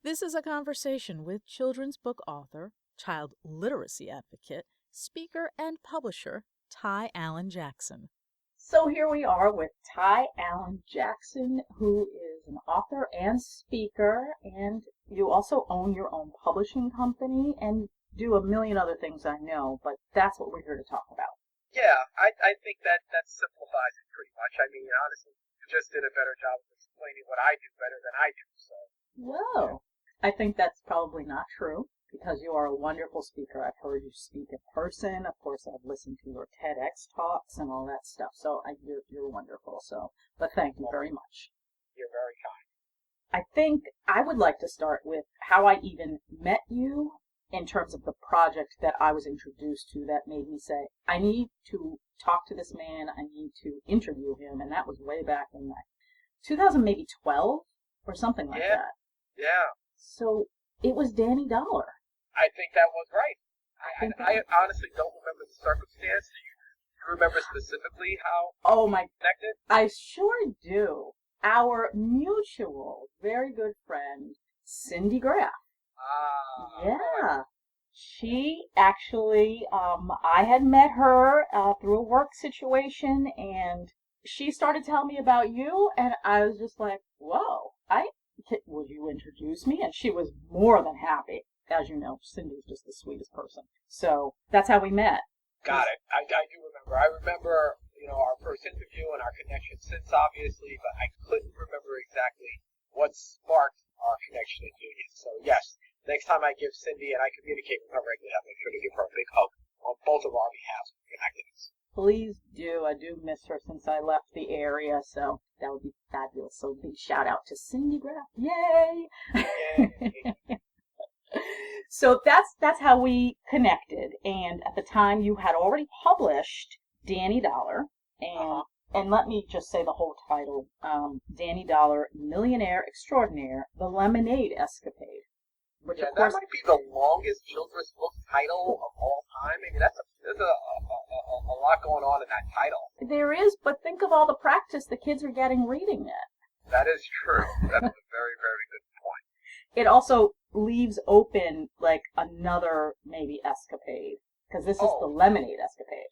This is a conversation with children's book author, child literacy advocate, speaker, and publisher, Ty Allan Jackson. So here we are with Ty Allan Jackson, who is an author and speaker, and you also own your own publishing company and do a million other things I know, but that's what we're here to talk about. Yeah, I think that simplifies it pretty much. I mean, honestly, you just did a better job of explaining what I do better than I do, so. Whoa. I think that's probably not true because you are a wonderful speaker. I've heard you speak in person. Of course, I've listened to your TEDx talks and all that stuff. So you're wonderful. So, but thank you very much. You're very kind. I think I would like to start with how I even met you in terms of the project that I was introduced to that made me say, I need to talk to this man. I need to interview him. And that was way back in 2012 or something like that. Yeah. So it was Danny Dollar. I think that was right. I honestly don't remember the circumstance. Do you remember specifically how my connected? I sure do. Our mutual, very good friend, Cindy Graff. Yeah. She actually, I had met her through a work situation, and she started telling me about you, and I was just like, whoa, would you introduce me? And she was more than happy. As you know, Cindy's just the sweetest person. So that's how we met. Got it. I do remember. I remember, our first interview and our connection since, obviously, but I couldn't remember exactly what sparked our connection and union. So, yes, next time I give Cindy, and I communicate with her regularly, I'll make sure to give her a big hug on both of our behalves for connecting us. Please do. I do miss her since I left the area, so that would be fabulous. So big shout out to Cindy Graff. Yay! Yay. So that's how we connected. And at the time you had already published Danny Dollar, and let me just say the whole title, Danny Dollar, Millionaire Extraordinaire, The Lemonade Escapade. Which yeah, of course, that might be the longest children's book title of all time. I mean, there's a lot going on in that title. There is, but think of all the practice the kids are getting reading it. That is true. That's a very, very good point. It also leaves open like another maybe escapade, because this is the Lemonade Escapade.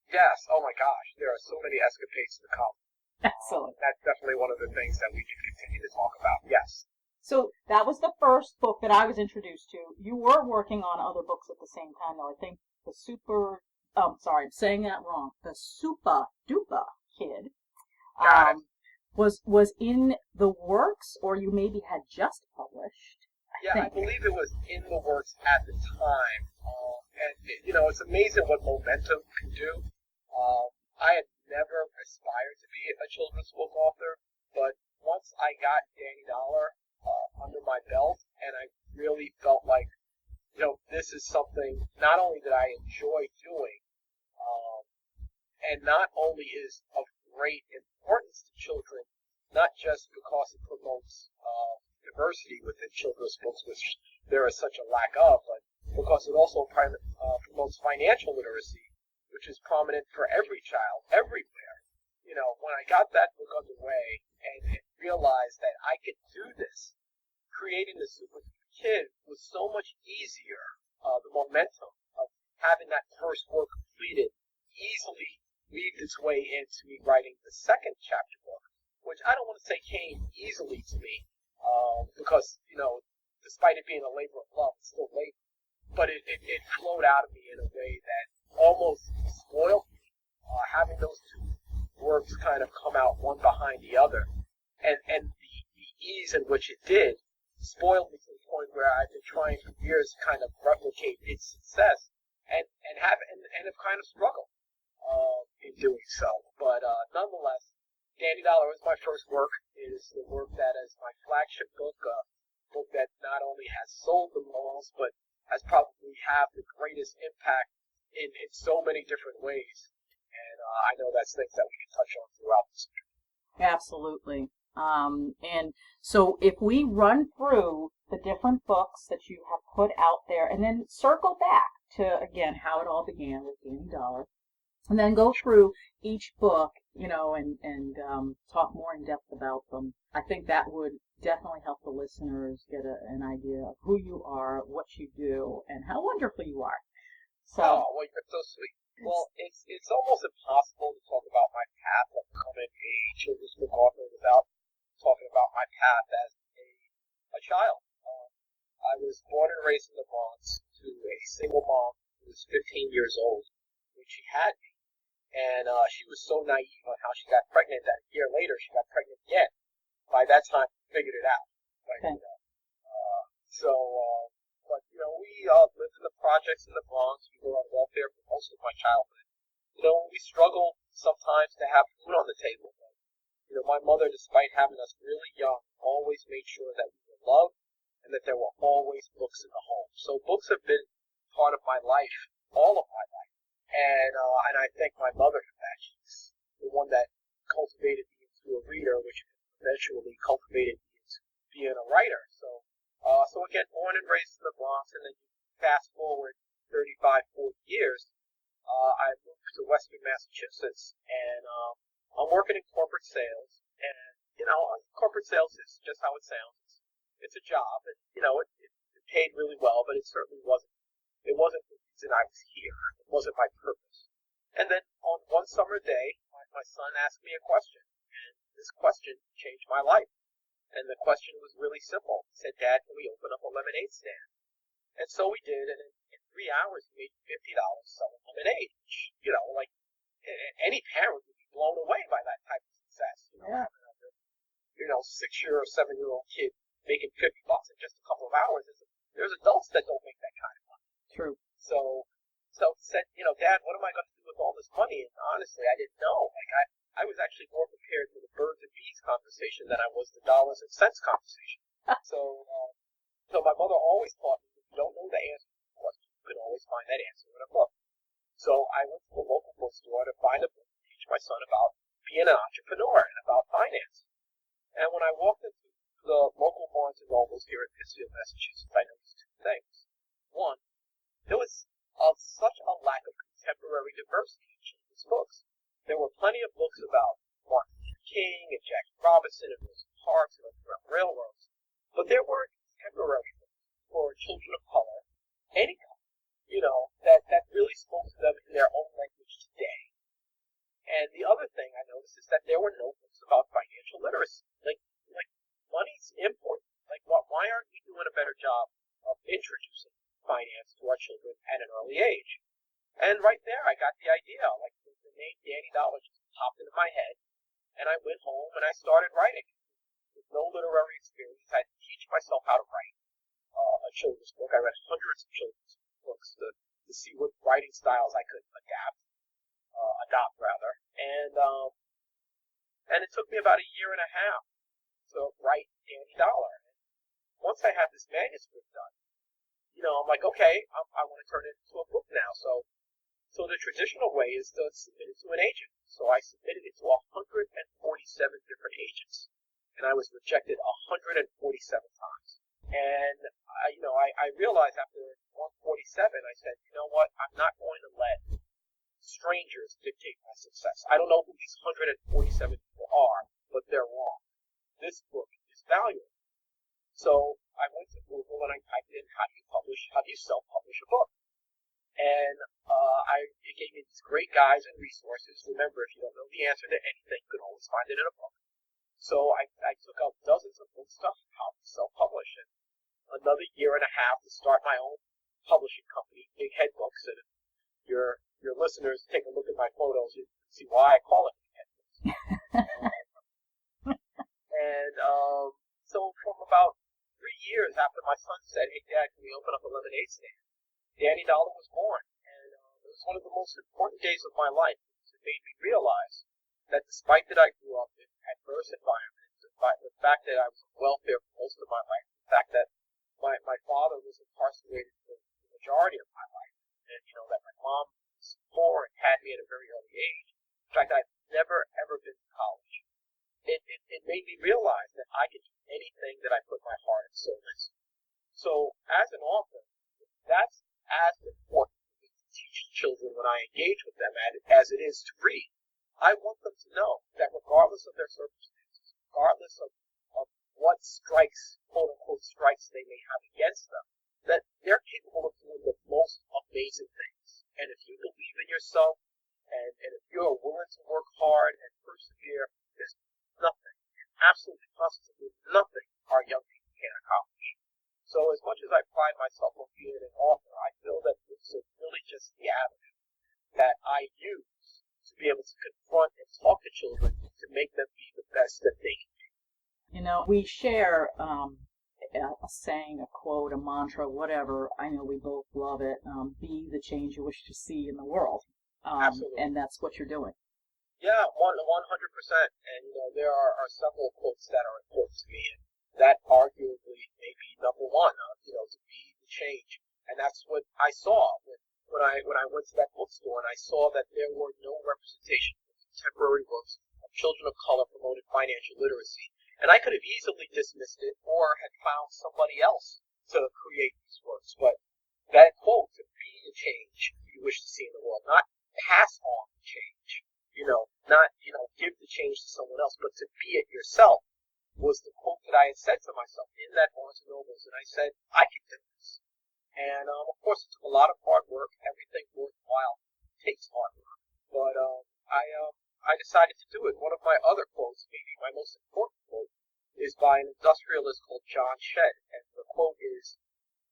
Yes. Oh my gosh, there are so many escapades to come. Excellent. That's definitely one of the things that we can continue to talk about. Yes. So that was the first book that I was introduced to. You were working on other books at the same time, though. I think the I'm saying that wrong. The Super Duper Kid was in the works, or you maybe had just published. I believe it was in the works at the time. And it's amazing what momentum can do. I had never aspired to be a children's book author, but once I got Danny Dollar under my belt, and I really felt like, this is something not only that I enjoy doing, and not only is of great importance to children, not just because it promotes diversity within children's books, which there is such a lack of, but because it also promotes financial literacy, which is prominent for every child, everywhere. When I got that book underway and realized that I could do this, creating the Super Kid was so much easier. The momentum of having that first work completed easily weaved its way into me writing the second chapter book, which I don't want to say came easily to me, because, despite it being a labor of love, it's still labor. But it flowed out of me in a way that almost spoiled me, having those two works kind of come out one behind the other. And the ease in which it did spoiled me to the point where I've been trying for years to kind of replicate its success and have kind of struggled in doing so. But nonetheless, Danny Dollar is my first work. It is the work that is my flagship book, a book that not only has sold the most, but has probably had the greatest impact in so many different ways. And I know that's things that we can touch on throughout this. Absolutely. And so if we run through the different books that you have put out there and then circle back to, again, how it all began with Danny Dollar, and then go through each book, and talk more in depth about them, I think that would definitely help the listeners get an idea of who you are, what you do, and how wonderful you are. So, Oh, well, you're so sweet. Well, it's almost impossible to talk about my path of becoming a children's book author without talking about my path as a child. I was born and raised in the Bronx to a single mom who was 15 years old when she had me. And she was so naive on how she got pregnant that a year later she got pregnant again. By that time, we figured it out. But, okay. So, but we lived in the projects in the Bronx. We were on welfare for most of my childhood. We struggled sometimes to have food on the table. But, my mother, despite having us really young, always made sure that we were loved and that there were always books in the home. So books have been part of my life, all of my life. And I thank my mother for that. She's the one that cultivated me into a reader, which eventually cultivated me into being a writer. So again, born and raised in the Bronx, and then you fast forward 35, 40 years, I moved to Western Massachusetts, and I'm working in corporate sales. And corporate sales is just how it sounds. It's a job, and it paid really well, but it certainly wasn't. It wasn't the reason I was here. It wasn't my purpose. And then on one summer day, my son asked me a question, and this question changed my life. And the question was really simple. He said, "Dad, can we open up a lemonade stand?" And so we did, and in 3 hours we made $50 selling lemonade. Which, like any parent would be blown away by that type of success. Yeah. Having a 6-year or 7-year-old kid making $50 in just a couple of hours. There's adults that don't make that kind of money. True. So he said, "Dad, what am I going to do with all this money?" And honestly, I didn't know. I was actually more prepared for the birds and bees conversation than I was the dollars and cents conversation. So my mother always taught me, if you don't know the answer to the question, you can always find that answer in a book. So I went to the local bookstore to find a book to teach my son about being an entrepreneur and about finance. And when I walked into the local Barnes and Nobles here in Pittsfield, Massachusetts, I noticed two things. One, there was such a lack of contemporary diversity in children's books. There were plenty of books about Martin Luther King and Jackie Robinson and Rosa Parks and Underground Railroads, but there weren't contemporary books for children of color, any color, that really spoke to them in their own language today. And the other thing I noticed is that there were no books about financial literacy. Like money's important. Like, why aren't we doing a better job of introducing finance to our children at an early age? And right there, I got the idea. Like, the name Danny Dollar just popped into my head, and I went home and I started writing. With no literary experience, I had to teach myself how to write a children's book. I read hundreds of children's books to see what writing styles I could adopt rather. And it took me about a year and a half to write Danny Dollar. And once I had this manuscript done, I'm like, okay, I want to turn it into a book now. So the traditional way is to submit it to an agent. So I submitted it to 147 different agents, and I was rejected 147 times. And I realized after 147, I said, you know what? I'm not going to let strangers dictate my success. I don't know who these 147 people are, but they're wrong. This book is valuable. So I went to Google and I typed in how do you self-publish a book? And it gave me these great guides and resources. Remember, if you don't know the answer to anything, you can always find it in a book. So I took out dozens of book stuff, how to self-publish, and another year and a half to start my own publishing company, Big Head Books. And if your listeners take a look at my photos, you can see why I call it Big Head Books. And so from about 3 years after my son said, "Hey, Dad, can we open up a lemonade stand?" Danny Dollar was born, and it was one of the most important days of my life because it made me realize that despite that I grew up in adverse environments, despite the fact that I was on welfare for most of my life, the fact that my father was incarcerated for the majority of my life, and that my mom was poor and had me at a very early age. In fact, I've never ever been to college. It made me realize that I could do anything that I put my heart and soul into. So as an author, that's as important to teach children when I engage with them as it is to read. I want them to know that regardless of their circumstances, regardless of what strikes, quote unquote, strikes they may have against them, that they're capable of doing the most amazing things. And if you believe in yourself, and if you're willing to work hard and persevere, there's nothing, absolutely positively nothing our young people can't accomplish. So as much as I pride myself on being an author, I feel that this is really just the avenue that I use to be able to confront and talk to children to make them be the best that they can be. You know, we share a saying, a quote, a mantra, whatever. I know we both love it. Be the change you wish to see in the world. Absolutely. And that's what you're doing. Yeah, 100%. And, there are several quotes that are important to me. And that arguably may be number one, to be the change. And that's what I saw when I went to that bookstore and I saw that there were no representation of contemporary books of children of color promoted financial literacy. And I could have easily dismissed it or had found somebody else to create these works. But that quote, to be the change you wish to see in the world, not pass on the change, not, give the change to someone else, but to be it yourself, was the quote that I had said to myself in that Barnes & Nobles. And I said, I can do this. And, of course, it took a lot of hard work. Everything worthwhile takes hard work. But I decided to do it. One of my other quotes, maybe my most important quote, is by an industrialist called John Shedd. And the quote is,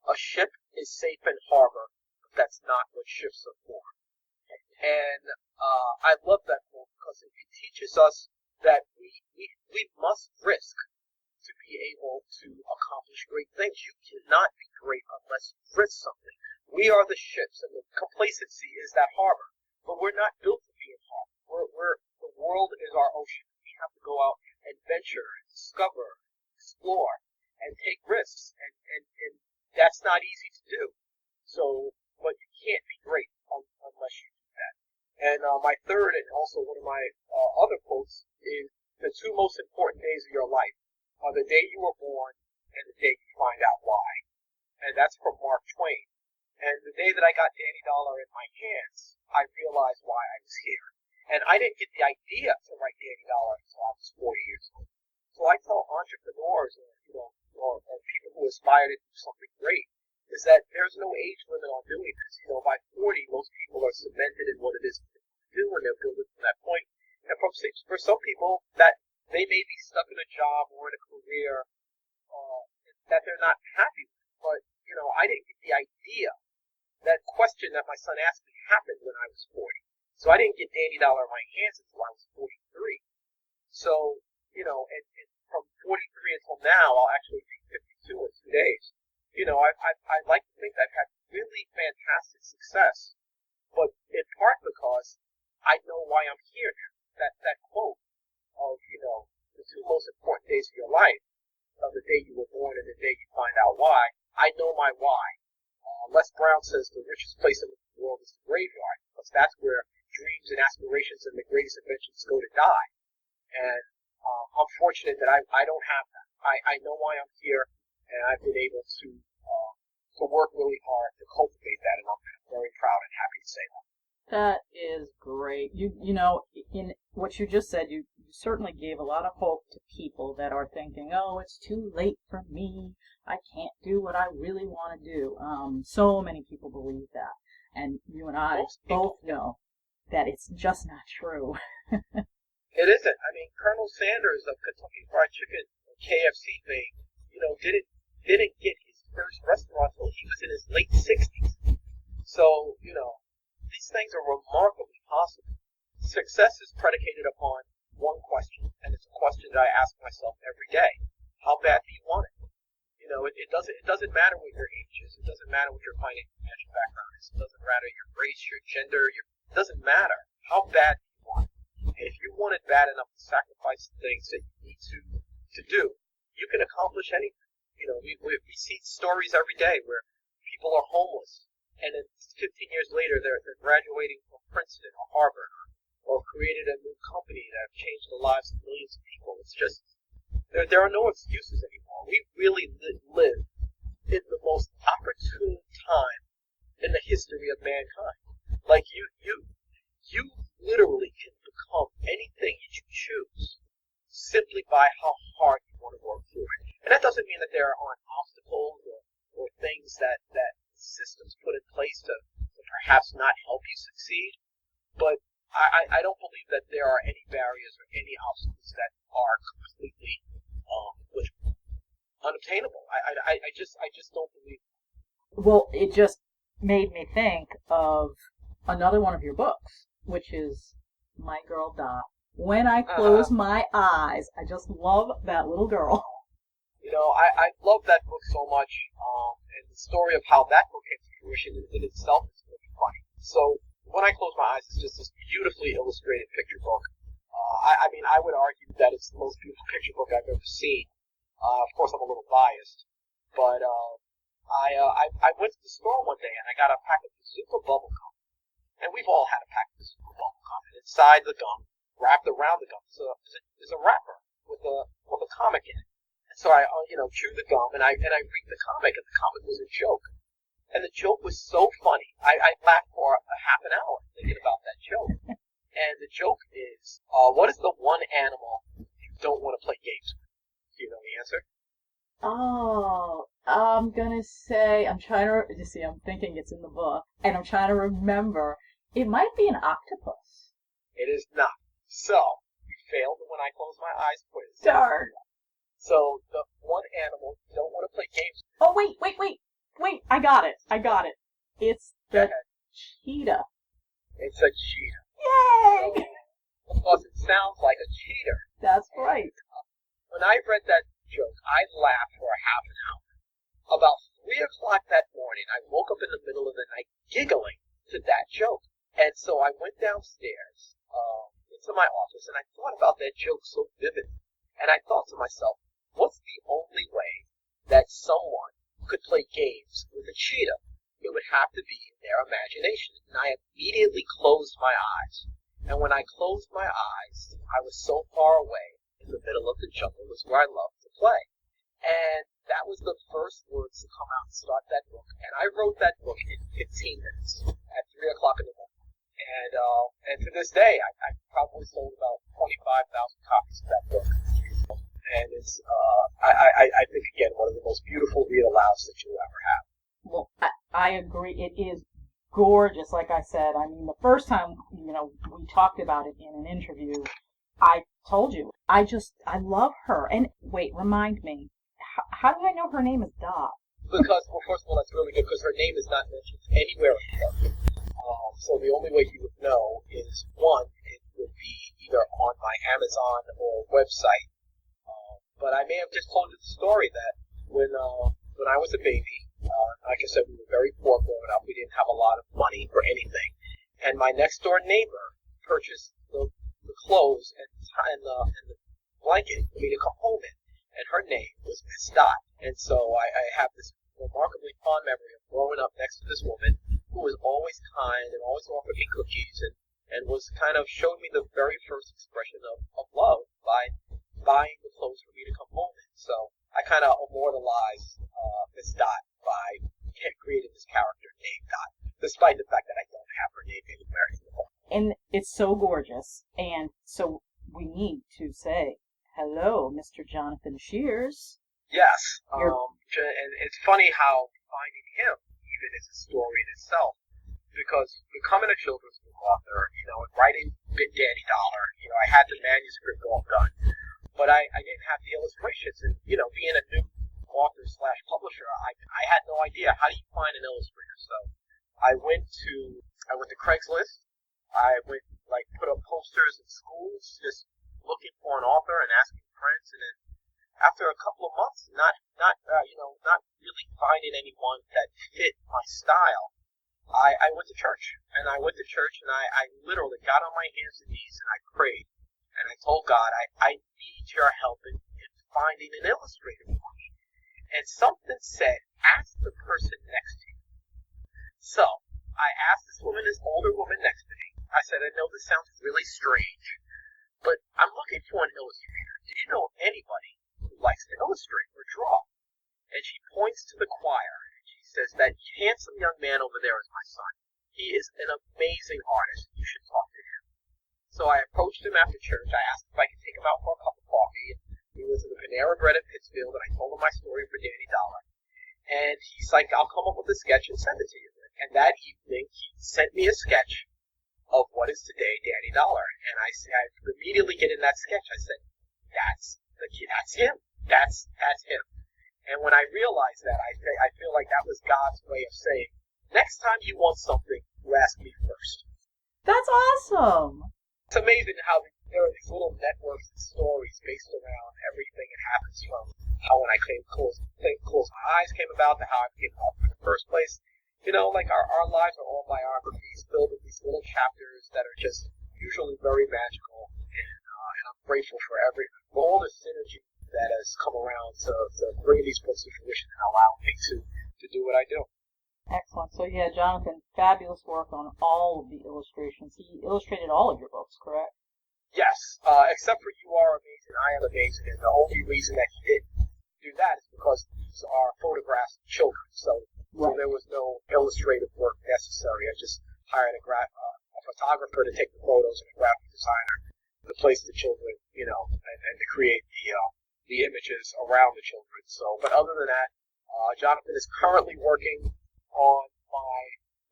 "A ship is safe in harbor, but that's not what ships are for." And I love that quote because it teaches us that we must risk to be able to accomplish great things. You cannot be great unless you risk something. We are the ships, and the complacency is that harbor. But we're not built to be in harbor. The world is our ocean. We have to go out and venture, and discover, explore, and take risks. And that's not easy to do. So, but you can't be great unless you do that. And my third, and also one of my other quotes, is the two most important days of your life are the day you were born and the day you find out why. And that's from Mark Twain. And the day that I got Danny Dollar in my hands, I realized why I was here. And I didn't get the idea to write Danny Dollar until I was 40 years old. So I tell entrepreneurs or people who aspire to do something great is that there's no age limit on doing this. By 40, most people are cemented in what it is to do, and they're building from that point. And for some people, that they may be stuck in a job or in a career that they're not happy with. But, I didn't get the idea. That question that my son asked me happened when I was 40. So I didn't get Danny Dollar in my hands until I was 43. So, and from 43 until now, I'll actually be 52 in 2 days. I like to think I've had really fantastic success, but in part because I know why I'm here now. That quote of, the two most important days of your life, of the day you were born and the day you find out why, I know my why. Les Brown says the richest place in the world is the graveyard, because that's where dreams and aspirations and the greatest inventions go to die. And I'm fortunate that I don't have that. I know why I'm here, and I've been able to work really hard to cultivate that, and I'm very proud and happy to say that. That is great. In what you just said, you certainly gave a lot of hope to people that are thinking, oh, it's too late for me. I can't do what I really want to do. So many people believe that. And you and I both know that it's just not true. It isn't. I mean, Colonel Sanders of Kentucky Fried Chicken, KFC fame, didn't get his first restaurant until he was in his late 60s. So, these things are remarkably possible. Success is predicated upon one question, and it's a question that I ask myself every day. How bad do you want it? It doesn't matter what your age is. It doesn't matter what your financial background is. It doesn't matter your race, your gender. It doesn't matter. How bad do you want it? And if you want it bad enough to sacrifice the things that you need to do, you can accomplish anything. We see stories every day where people are homeless, and then 15 years later they're graduating from Princeton or Harvard, or created a new company that have changed the lives of millions of people. It's just there are no excuses anymore. We really live in the most opportune time in the history of mankind. Like you literally can become anything that you choose simply by how hard you want to work through it. things that systems put in place to perhaps not help you succeed. But I don't believe that there are any barriers or any obstacles that are completely unobtainable. I just don't believe. Well, it just made me think of another one of your books, which is My Girl Dot. When I close my eyes, I just love that little girl. You know, I love that book so much, and the story of how that book came to fruition in itself is really funny. So, When I Close My Eyes is just this beautifully illustrated picture book. I mean, I would argue that it's the most beautiful picture book I've ever seen. Of course, I'm a little biased, but I went to the store one day and I got a pack of Bazooka bubble gum, and we've all had a pack of Bazooka bubble gum. And inside the gum, wrapped around the gum, is a wrapper with a comic in it. And so I chew the gum and I read the comic, and the comic was a joke, and the joke was so funny. I laughed for a half an hour thinking about that joke. And the joke is, what is the one animal you don't want to play games with? Do you know the answer? Oh, I'm gonna say, I'm thinking it's in the book, and I'm trying to remember. It might be an octopus. It is not. So, you failed the When I Close My Eyes quiz. Darn. So, the one animal you don't want to play games with. Oh, wait, I got it. It's the cheetah. It's a cheetah. Yay! Because it sounds like a cheater. That's right. When I read that joke, I laughed for a half an hour. About 3 o'clock that morning, I woke up in the middle of the night giggling to that joke. And so I went downstairs into my office, and I thought about that joke so vividly. And I thought to myself, what's the only way that someone could play games with a cheetah? It would have to be in their imagination. And I immediately closed my eyes. And when I closed my eyes, I was so far away in the middle of the jungle was where I loved to play. And that was the first words to come out and start that book. And I wrote that book in 15 minutes at 3 o'clock in the morning. And to this day, I probably sold about 25,000 copies of that book. And it's, I think, again, one of the most beautiful read alouds that you'll ever have. Well, I agree. It is gorgeous, like I said. I mean, the first time, we talked about it in an interview, I told you, I love her. And wait, remind me, how did I know her name is Dot? Because, well, first of all, that's really good, because her name is not mentioned anywhere in the book. So the only way you would know is, one, it would be either on my Amazon or website. But I may have just told you the story that when I was a baby, like I said, we were very poor growing up. We didn't have a lot of money for anything. And my next door neighbor purchased the clothes and the blanket for me to come home in. And her name was Miss Dot. And so I have this remarkably fond memory of growing up next to this woman who was always kind and always offered me cookies and was kind of showed me the very first expression of love by buying the clothes for me to come home in. So I kind of immortalized Miss Dot by creating this character named Dot, despite the fact that I don't have her name anywhere in the book. And it's so gorgeous. And so we need to say, hello, Mr. Jonathan Shears. Yes, and it's funny how finding him even is a story in itself, because becoming a children's book author, and writing Bit Danny Dollar, I had the manuscript all done, but I didn't have the illustrations, and being a new author / publisher, I had no idea how do you find an illustrator. So I went to Craigslist. I went put up posters in schools, just looking for an author and asking friends, and then after a couple of months, not really finding anyone that fit my style, I went to church. And I literally got on my hands and knees and I prayed. And I told God, I need your help in finding an illustrator for me. And something said, ask the person next to you. So I asked this older woman next to me. I said, I know this sounds really strange, but I'm looking for an illustrator. Do you know anybody who likes to illustrate or draw? And she points to the choir, and she says, that handsome young man over there is my son. He is an amazing artist. You should talk to him. So I approached him after church. I asked if I could take him out for a cup of coffee. We went to the Panera Bread in Pittsfield, and I told him my story for Danny Dollar. And he's like, I'll come up with a sketch and send it to you. And that evening, he sent me a sketch of what is today Danny Dollar. And I immediately get in that sketch. I said, that's the kid. That's him. That's him. And when I realized that, I feel like that was God's way of saying, next time you want something, you ask me first. That's awesome. It's amazing how there are these little networks and stories based around everything that happens, from how when I close my eyes came about to how I came out in the first place. Like our lives are all biographies filled with these little chapters that are just usually very magical. And I'm grateful for all the synergy that has come around to bring these books to fruition and allow me to do what I do. Excellent. So yeah, Jonathan, fabulous work on all of the illustrations. He illustrated all of your books, correct? Yes, except for You Are Amazing, I Am Amazing, and the only reason that he didn't do that is because these are photographs of children, so there was no illustrative work necessary. I just hired a photographer to take the photos and a graphic designer to place the children, and to create the images around the children. So, but other than that, Jonathan is currently working on my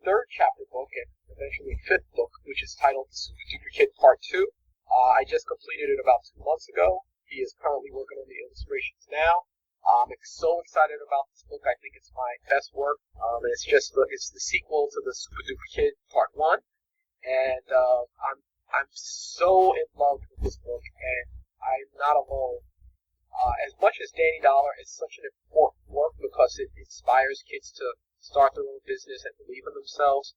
third chapter book and eventually fifth book, which is titled The Super Duper Kid Part 2. I just completed it about 2 months ago. He is currently working on the illustrations now. I'm so excited about this book. I think it's my best work. And it's the sequel to The Super Duper Kid Part 1. And I'm so in love with this book, and I'm not alone. As much as Danny Dollar is such an important work because it inspires kids to start their own business and believe in themselves,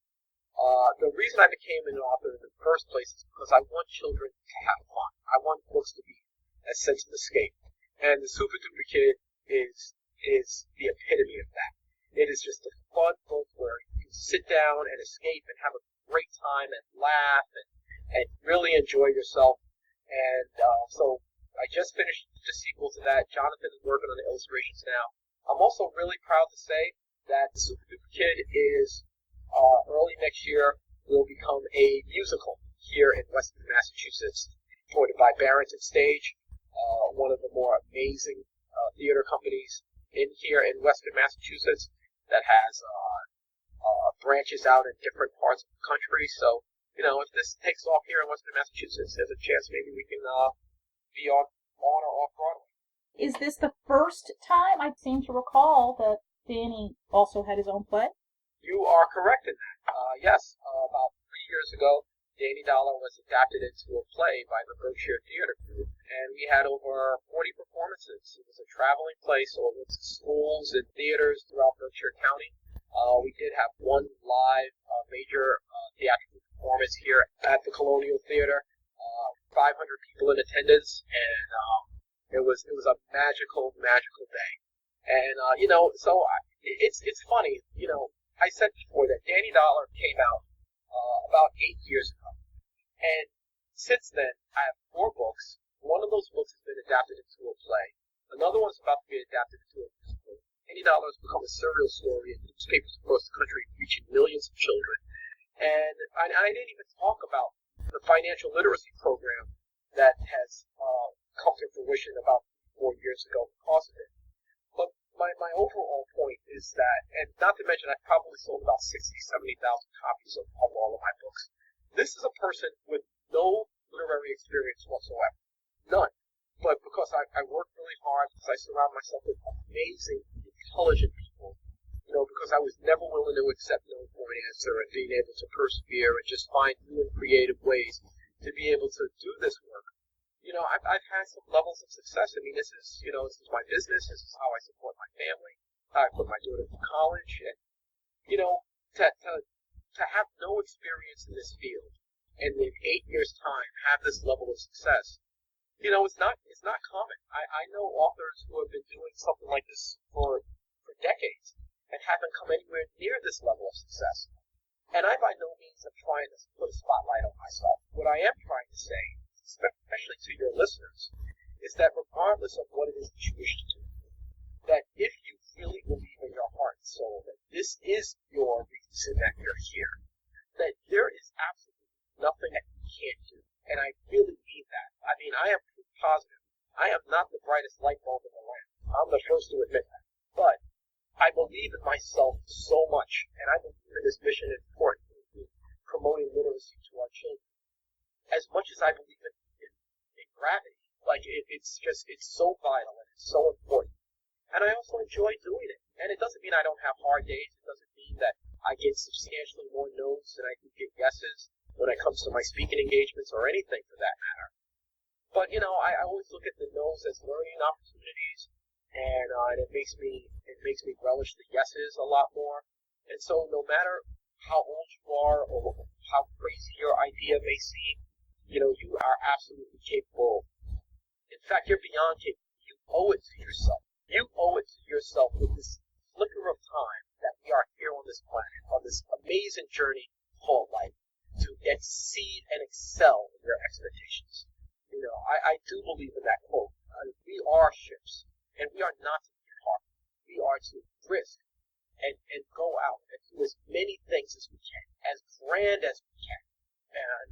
the reason I became an author in the first place is because I want children to have fun. I want books to be a sense of escape. And The Super Duper Kid is the epitome of that. It is just a fun book where you can sit down and escape and have a great time and laugh and really enjoy yourself. And so I just finished the sequel to that. Jonathan is working on the illustrations now. I'm also really proud to say that The Super Duper Kid is early next year will become a musical here in Western Massachusetts, supported by Barrington Stage, one of the more amazing theater companies here in Western Massachusetts that has branches out in different parts of the country. So, if this takes off here in Western Massachusetts, there's a chance maybe we can be on or off Broadway. Is this the first time? I seem to recall that Danny also had his own play. You are correct in that. Yes, about 3 years ago, Danny Dollar was adapted into a play by the Berkshire Theater Group, and we had over 40 performances. It was a traveling play, so it went to schools and theaters throughout Berkshire County. We did have one live major theatrical performance here at the Colonial Theater. 500 people in attendance, and it was a magical day. And so it's funny. I said before that Danny Dollar came out about 8 years ago, and since then I have 4 books. One of those books has been adapted into a play. Another one's about to be adapted into a musical. Danny Dollar has become a serial story in newspapers across the country, reaching millions of children. And I didn't even talk about the financial literacy program that has come to fruition about 4 years ago because of it. But my overall point is that, and not to mention I probably sold about 70,000 copies of all of my books. This is a person with no literary experience whatsoever. None. But because I work really hard, because I surround myself with amazing, intelligent people, because I was never willing to accept no for an answer and being able to persevere and just find new and creative ways to be able to do this work. I've had some levels of success. I mean, this is my business. This is how I support my family. How I put my daughter through college. And, to have no experience in this field and in 8 years' time have this level of success, it's not common. I know authors who have been doing something like this for decades and haven't come anywhere near this level of success. And I by no means am trying to put a spotlight on myself. What I am trying to say, especially to your listeners, is that regardless of what it is that you wish to do, that if you really believe in your heart and soul that this is your reason that you're here, that there is absolutely nothing that you can't do. And I really mean that. I mean, I am positive. I am not the brightest light bulb in the land. I'm the first to admit that. But I believe in myself so much, and I believe in this mission and important in promoting literacy to our children as much as I believe in gravity. Like it's so vital and it's so important. And I also enjoy doing it. And it doesn't mean I don't have hard days. It doesn't mean that I get substantially more no's than I do get yeses when it comes to my speaking engagements or anything for that matter. But, I always look at the no's as learning opportunities, and it makes me relish the yeses a lot more. And so no matter how old you are or how crazy your idea may seem, you are absolutely capable. In fact, you're beyond capable. You owe it to yourself. You owe it to yourself with this flicker of time that we are here on this planet, on this amazing journey called life, to exceed and excel in your expectations. I do believe in that quote. We are ships, and we are not to be harmed. We are to risk and go out and do as many things as we can, as grand as we can. And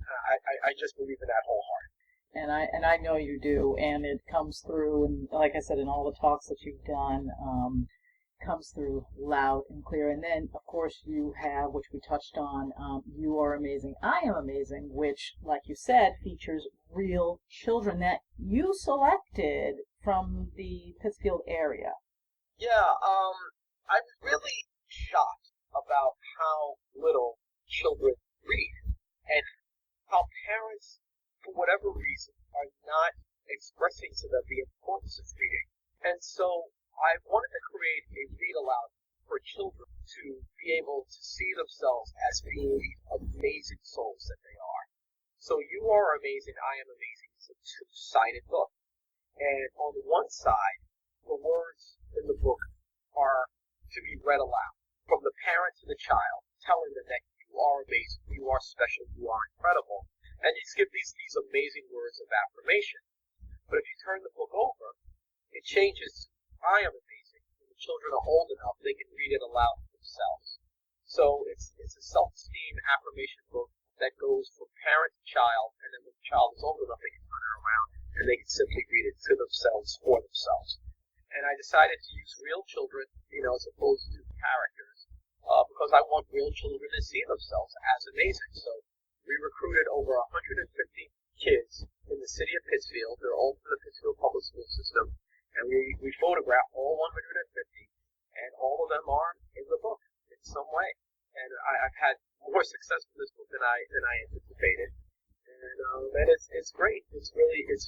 I just believe in that wholeheartedly. And I know you do, and it comes through, and like I said, in all the talks that you've done, comes through loud and clear. And then, of course, you have, which we touched on, You Are Amazing, I Am Amazing, which, like you said, features real children that you selected from the Pittsfield area. Yeah, I'm really shocked about how little children read, and how parents, for whatever reason, are not expressing to them the importance of reading. And so I wanted to create a read aloud for children to be able to see themselves as being these amazing souls that they are. So You Are Amazing, I Am Amazing is a two-sided book. And on one side, the words in the book are to be read aloud from the parent to the child, telling them that you are amazing, you are special, you are incredible. And you give these amazing words of affirmation. But if you turn the book over, it changes to I am amazing. When the children are old enough, they can read it aloud themselves. So it's a self-esteem affirmation book that goes from parent to child, and then when the child is old enough, they can turn it around and they can simply read it to themselves, for themselves. And I decided to use real children, as opposed to characters, because I want real children to see themselves as amazing. So we recruited over 150 kids in the city of Pittsfield. They're all from the Pittsfield public school system. And we photographed all 150, and all of them are in the book in some way. And I've had more success with this book than I anticipated. And it's great. It's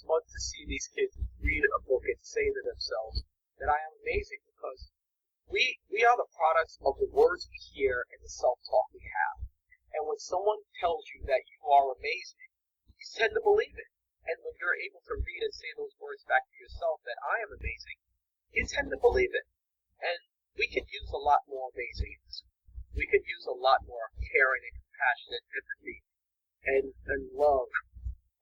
fun to see these kids read a book and say to themselves that I am amazing, because we are the products of the words we hear and the self-talk we have. And when someone tells you that you are amazing, you tend to believe it. And when you're able to read and say those words back to yourself that I am amazing, you tend to believe it. And we could use a lot more amazing in this. We could use a lot more caring and compassionate empathy and love.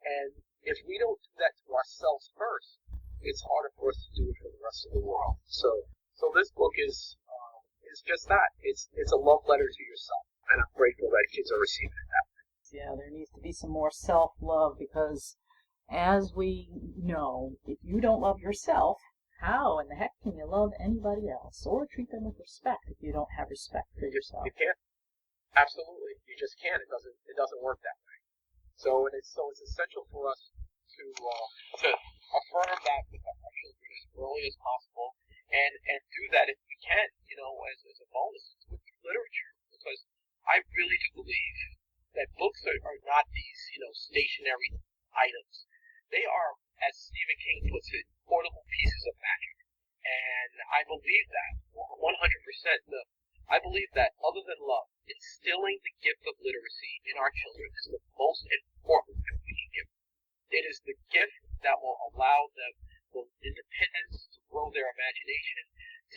And if we don't do that to ourselves first, it's harder for us to do it for the rest of the world. So this book is just that. It's a love letter to yourself. And I'm grateful that kids are receiving it that way. Yeah, there needs to be some more self-love, because as we know, if you don't love yourself, how in the heck can you love anybody else or treat them with respect if you don't have respect for yourself? You can't. Absolutely, you just can't. It doesn't work that way. So it's essential for us to affirm that with our children as early as possible, and do that if we can, as a bonus with literature, because I really do believe that books are not these stationary items. They are, as Stephen King puts it, portable pieces of magic. And I believe that 100%. I believe that other than love, instilling the gift of literacy in our children is the most important gift we can give. It is the gift that will allow them the independence to grow their imagination,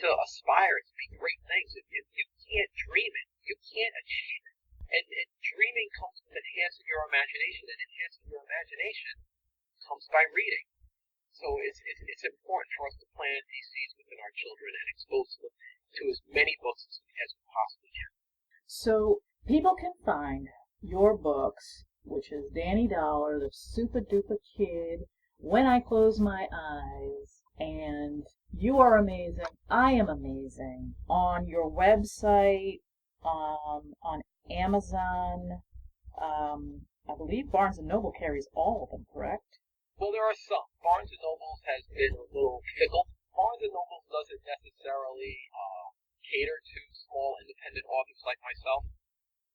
to aspire to be great things. If you can't dream it, you can't achieve it. And dreaming comes with enhancing your imagination, and enhancing your imagination comes by reading. So it's important for us to plant these seeds within our children and expose them to as many books as we possibly can. So people can find your books, which is Danny Dollar, The Super Duper Kid, When I Close My Eyes, And you are amazing. I am amazing. On your website, on Amazon, I believe Barnes and Noble carries all of them, correct? Well, there are some. Barnes and Nobles has been a little fickle. Barnes and Nobles doesn't necessarily cater to small independent authors like myself.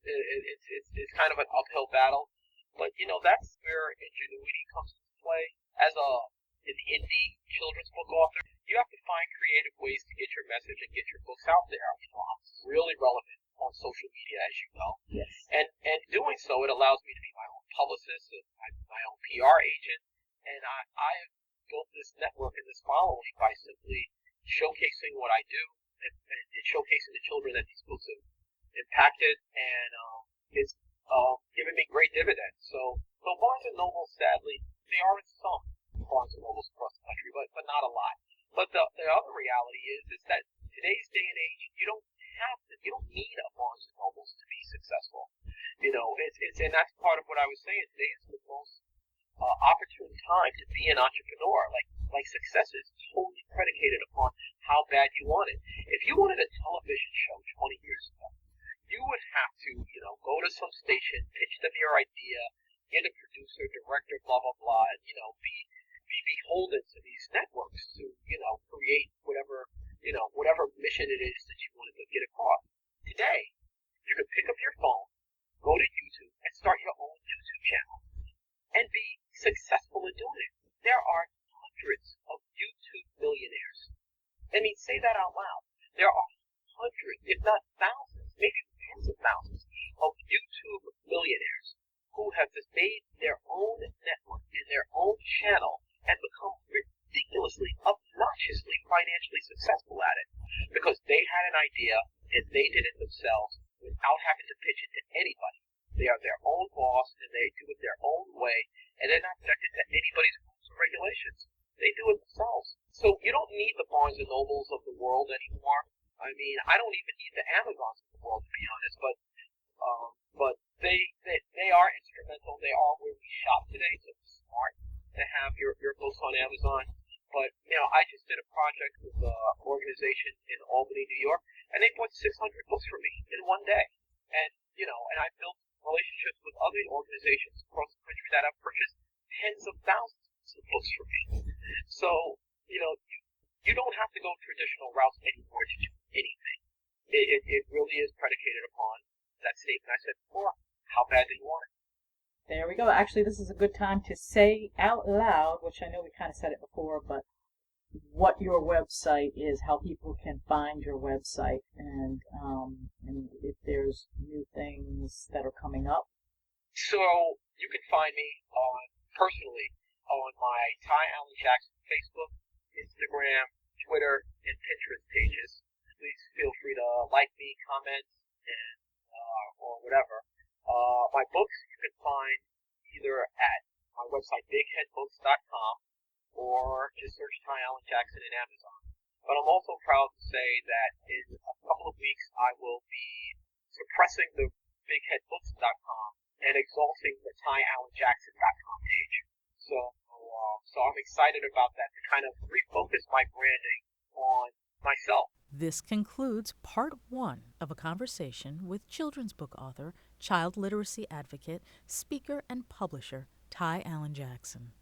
It's kind of an uphill battle, but that's where ingenuity comes into play. As an indie children's book author, you have to find creative ways to get your message and get your books out there. I'm really relevant on social media, as you know. Yes. And doing so, it allows me to be my own publicist, my own PR agent, and I have built this network and this following by simply showcasing what I do and showcasing the children that these books have impacted, and it's given me great dividends. So Barnes and Noble, sadly, they are in some Barnes and Nobles across the country, but not a lot. But the other reality is that today's day and age, you don't need a Barnes and Nobles to be successful. And that's part of what I was saying. Today is the most opportune time to be an entrepreneur. Like success is totally predicated upon how bad you want it. If you wanted a television show 20 years ago, you would have to, go to some station, pitch them your idea, get a producer, director, blah blah blah, and be beholden to these networks to, create whatever mission it is that you wanted to get across. Today, you can pick up your phone, go to YouTube, and start your own YouTube channel, and be successful in doing it. There are hundreds of YouTube millionaires. I mean, say that out loud. There are hundreds, if not thousands, maybe tens of thousands of YouTube millionaires who have just made their own network and their own channel and become ridiculously, obnoxiously financially successful at it because they had an idea and they did it themselves without having to pitch it to anybody. They are their own boss and they do it their own way, and they're not subjected to anybody's rules or regulations. They do it themselves. So you don't need the Barnes and Nobles of the world anymore. I mean, I don't even need the Amazons of the world, to be honest, but they are instrumental. They are where we shop today, so it's smart to have your books on Amazon. But, I just did a project with an organization in Albany, New York, and they bought 600 books for me in one day. And, and I built relationships with other organizations across the country that have purchased tens of thousands of books from me. So, you don't have to go traditional routes anymore to do anything. It really is predicated upon that statement I said before. How bad do you want it? There we go. Actually, this is a good time to say out loud, which I know we kind of said it before, but what your website is, how people can find your website, and if there's new things that are coming up. So you can find me personally on my Ty Allan Jackson Facebook, Instagram, Twitter, and Pinterest pages. Please feel free to like me, comment, and or whatever. My books you can find either at my website bigheadbooks.com or just search Ty Allan Jackson in Amazon. But I'm also proud to say that in a couple of weeks I will be suppressing the bigheadbooks.com and exalting the TyAllanJackson.com page. So I'm excited about that to kind of refocus my branding on myself. This concludes part 1 of a conversation with children's book author, child literacy advocate, speaker, and publisher Ty Allan Jackson.